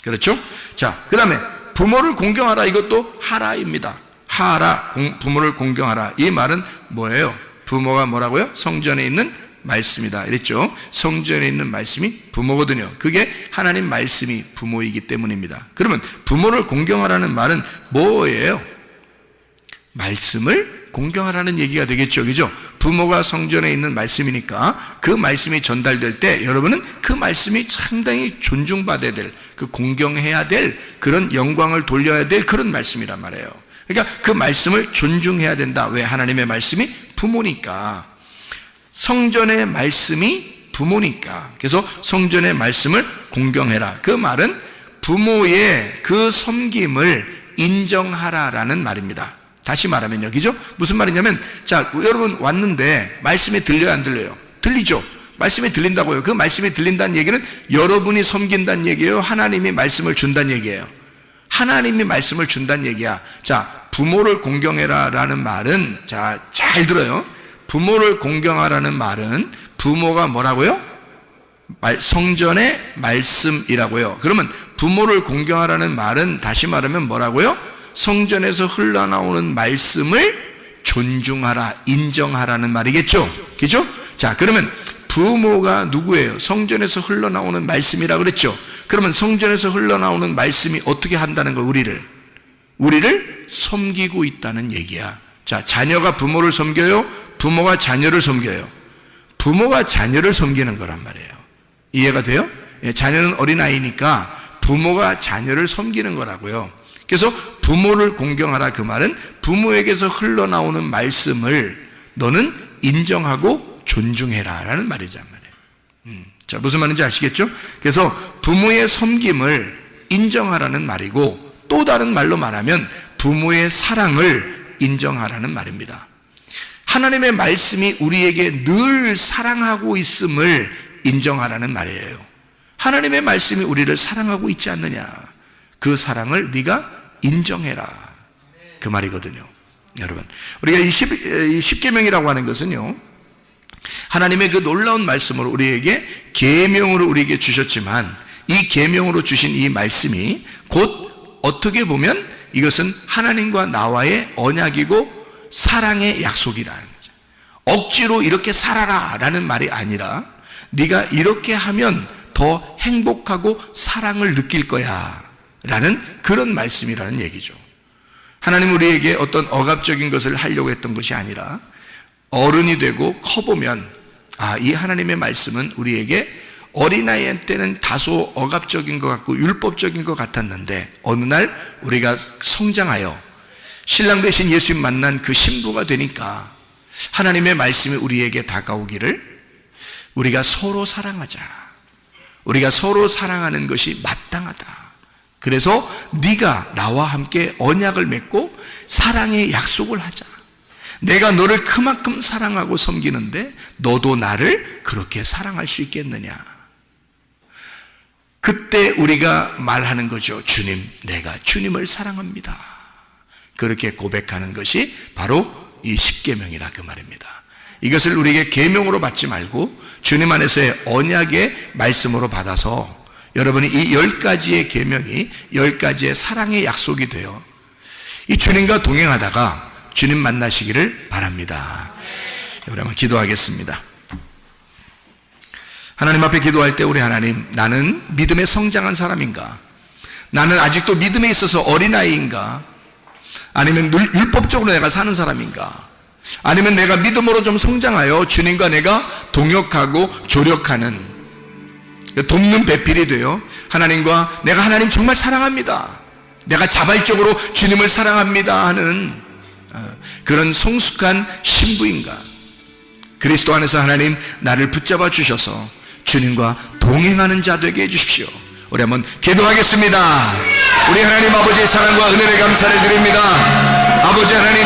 그렇죠? 자, 그 다음에 부모를 공경하라. 이것도 하라입니다. 하라, 부모를 공경하라. 이 말은 뭐예요? 부모가 뭐라고요? 성전에 있는 말씀이다 이랬죠. 성전에 있는 말씀이 부모거든요. 그게 하나님 말씀이 부모이기 때문입니다. 그러면 부모를 공경하라는 말은 뭐예요? 말씀을 공경하라는 얘기가 되겠죠. 그죠? 부모가 성전에 있는 말씀이니까 그 말씀이 전달될 때 여러분은 그 말씀이 상당히 존중받아야 될, 그 공경해야 될 그런 영광을 돌려야 될 그런 말씀이란 말이에요. 그러니까 그 말씀을 존중해야 된다. 왜? 하나님의 말씀이 부모니까. 성전의 말씀이 부모니까. 그래서 성전의 말씀을 공경해라. 그 말은 부모의 그 섬김을 인정하라라는 말입니다. 다시 말하면요, 그죠? 무슨 말이냐면, 자, 여러분 왔는데 말씀이 들려요, 안 들려요? 들리죠? 말씀이 들린다고요. 그 말씀이 들린다는 얘기는 여러분이 섬긴다는 얘기예요? 하나님이 말씀을 준다는 얘기예요? 하나님이 말씀을 준다는 얘기야. 자, 부모를 공경해라 라는 말은, 자, 잘 들어요. 부모를 공경하라는 말은 부모가 뭐라고요? 성전의 말씀이라고요. 그러면 부모를 공경하라는 말은 다시 말하면 뭐라고요? 성전에서 흘러나오는 말씀을 존중하라, 인정하라는 말이겠죠? 그죠? 자, 그러면 부모가 누구예요? 성전에서 흘러나오는 말씀이라고 그랬죠? 그러면 성전에서 흘러나오는 말씀이 어떻게 한다는 거? 우리를 섬기고 있다는 얘기야. 자, 자녀가 부모를 섬겨요? 부모가 자녀를 섬겨요? 부모가 자녀를 섬기는 거란 말이에요. 이해가 돼요? 예, 자녀는 어린아이니까 부모가 자녀를 섬기는 거라고요. 그래서 부모를 공경하라 그 말은 부모에게서 흘러나오는 말씀을 너는 인정하고 존중해라 라는 말이란 말이에요. 자, 무슨 말인지 아시겠죠? 그래서 부모의 섬김을 인정하라는 말이고, 또 다른 말로 말하면 부모의 사랑을 인정하라는 말입니다. 하나님의 말씀이 우리에게 늘 사랑하고 있음을 인정하라는 말이에요. 하나님의 말씀이 우리를 사랑하고 있지 않느냐, 그 사랑을 네가 인정해라 그 말이거든요. 여러분, 우리가 이 10계명이라고 하는 것은요, 하나님의 그 놀라운 말씀으로 우리에게 계명으로 우리에게 주셨지만, 이 계명으로 주신 이 말씀이 곧 어떻게 보면 이것은 하나님과 나와의 언약이고 사랑의 약속이라는 거죠. 억지로 이렇게 살아라 라는 말이 아니라 네가 이렇게 하면 더 행복하고 사랑을 느낄 거야 라는 그런 말씀이라는 얘기죠. 하나님 우리에게 어떤 억압적인 것을 하려고 했던 것이 아니라 어른이 되고 커보면 이 하나님의 말씀은 우리에게 어린아이 때는 다소 억압적인 것 같고 율법적인 것 같았는데 어느 날 우리가 성장하여 신랑 되신 예수님 만난 그 신부가 되니까 하나님의 말씀이 우리에게 다가오기를 우리가 서로 사랑하자. 우리가 서로 사랑하는 것이 마땅하다. 그래서 네가 나와 함께 언약을 맺고 사랑의 약속을 하자. 내가 너를 그만큼 사랑하고 섬기는데 너도 나를 그렇게 사랑할 수 있겠느냐. 그때 우리가 말하는 거죠. 주님, 내가 주님을 사랑합니다. 그렇게 고백하는 것이 바로 이 십계명이라 그 말입니다. 이것을 우리에게 계명으로 받지 말고 주님 안에서의 언약의 말씀으로 받아서 여러분이 이 10가지의 계명이 10가지의 사랑의 약속이 되어 이 주님과 동행하다가 주님 만나시기를 바랍니다. 여러분 기도하겠습니다. 하나님 앞에 기도할 때 우리 하나님, 나는 믿음에 성장한 사람인가? 나는 아직도 믿음에 있어서 어린아이인가? 아니면 율법적으로 내가 사는 사람인가? 아니면 내가 믿음으로 좀 성장하여 주님과 내가 동역하고 조력하는 돕는 배필이 되어 하나님과 내가 하나님 정말 사랑합니다. 내가 자발적으로 주님을 사랑합니다 하는 그런 성숙한 신부인가? 그리스도 안에서 하나님 나를 붙잡아 주셔서 주님과 동행하는 자 되게 해주십시오. 우리 한번 기도하겠습니다. 우리 하나님 아버지의 사랑과 은혜를 감사를 드립니다. 아버지 하나님,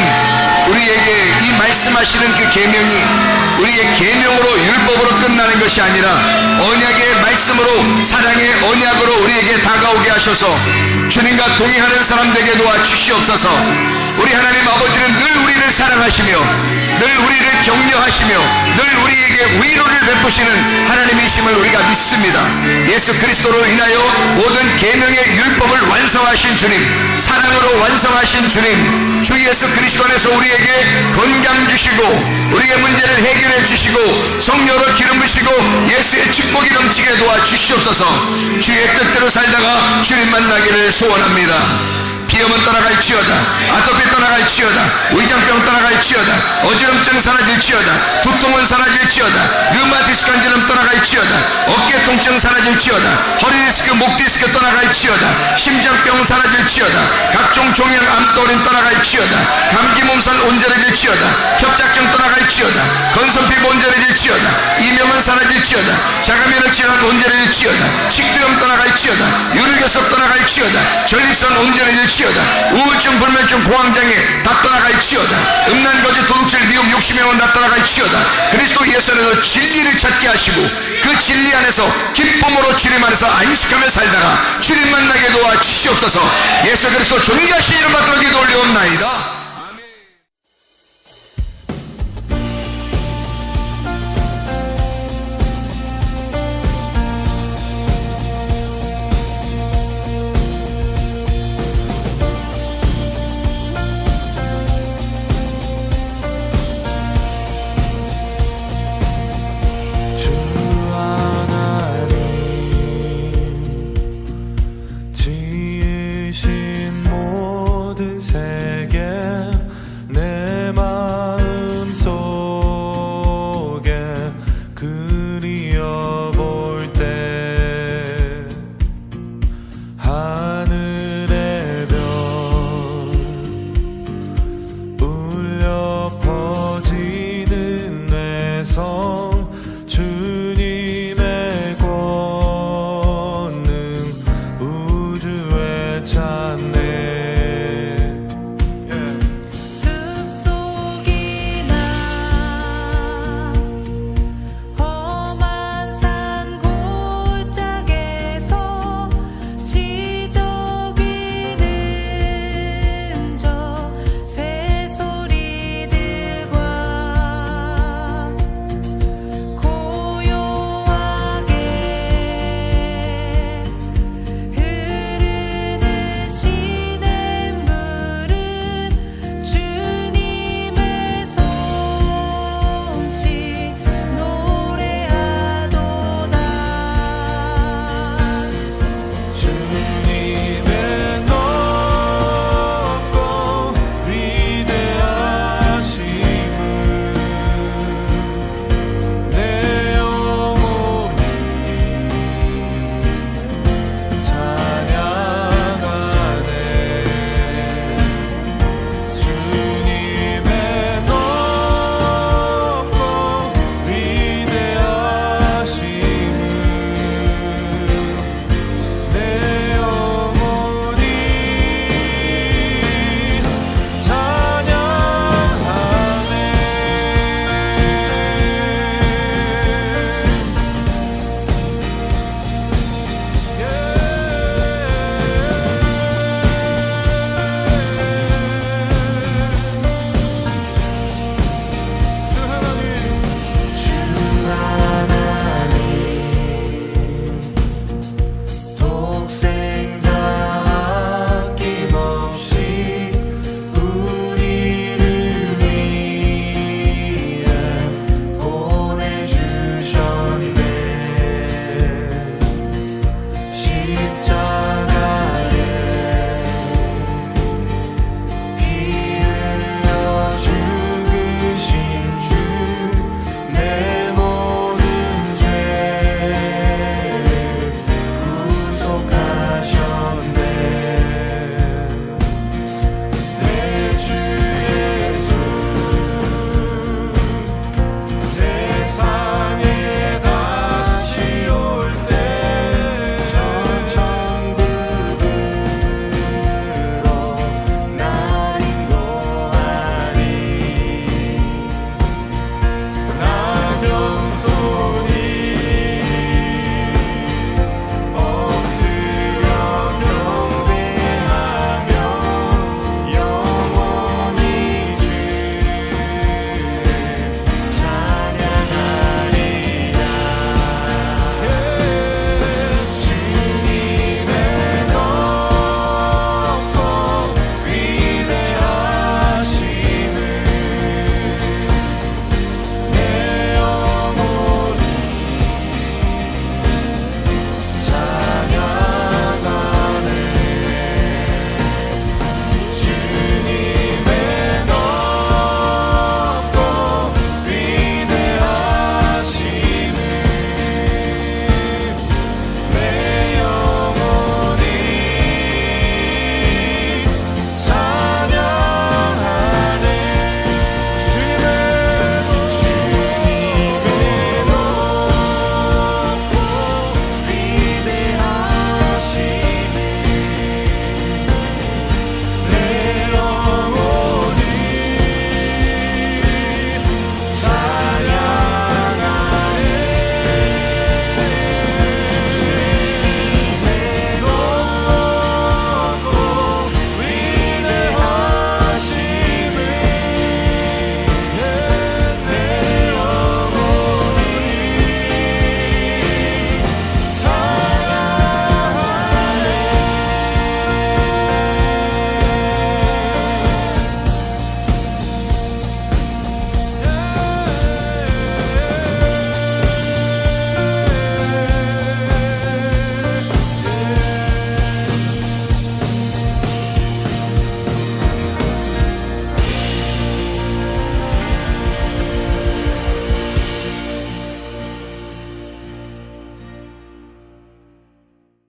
우리에게 이 말씀하시는 그 계명이 우리의 계명으로 율법으로 끝나는 것이 아니라 언약의 말씀으로 사랑의 언약으로 우리에게 다가오게 하셔서 주님과 동행하는 사람 되게 도와주시옵소서. 우리 하나님 아버지는 늘 우리를 사랑하시며 늘 우리를 격려하시며 늘 우리에게 위로를 베푸시는 하나님이심을 우리가 믿습니다. 예수 그리스도로 인하여 모든 계명의 율법을 완성하신 주님, 사랑으로 완성하신 주님, 주 예수 그리스도 안에서 우리에게 건강 주시고 우리의 문제를 해결해 주시고 성령으로 기름 부시고 예수의 축복이 넘치게 도와주시옵소서. 주의 뜻대로 살다가 주님 만나기를 소원합니다. 비염은 떠나갈지어다, 아토피 떠나갈지어다, 위장병 떠나갈지어다, 어지럼증 사라질지어다, 두통은 사라질지어다, 류마티스 관절염 떠나갈지어다, 어깨 통증 사라질지어다, 허리 디스크, 목 디스크 떠나갈지어다, 심장병 사라질지어다, 각종 종양 암떠린 떠나갈지어다, 감기 몸살 온전해질지어다, 협착증 떠나갈지어다, 건선피부 온전해질지어다, 이명은 사라질지어다, 자가면역 질환 온전해질지어다, 식도염 떠나갈지어다, 유류결석 떠나갈지어다, 전립선 온전해질지어다, 우울증, 불면증, 공황장애 다 떠나갈지어다, 음란거짓, 도둑질, 미움, 욕심행원 다 떠나갈지어다. 그리스도 예수 안에서 진리를 찾게 하시고 그 진리 안에서 기쁨으로 주님 안에서 안식하며 살다가 주님 만나게 도와주시옵소서. 예수 그리스도 존귀하신 이름 받들어 기도 올려옵나이다.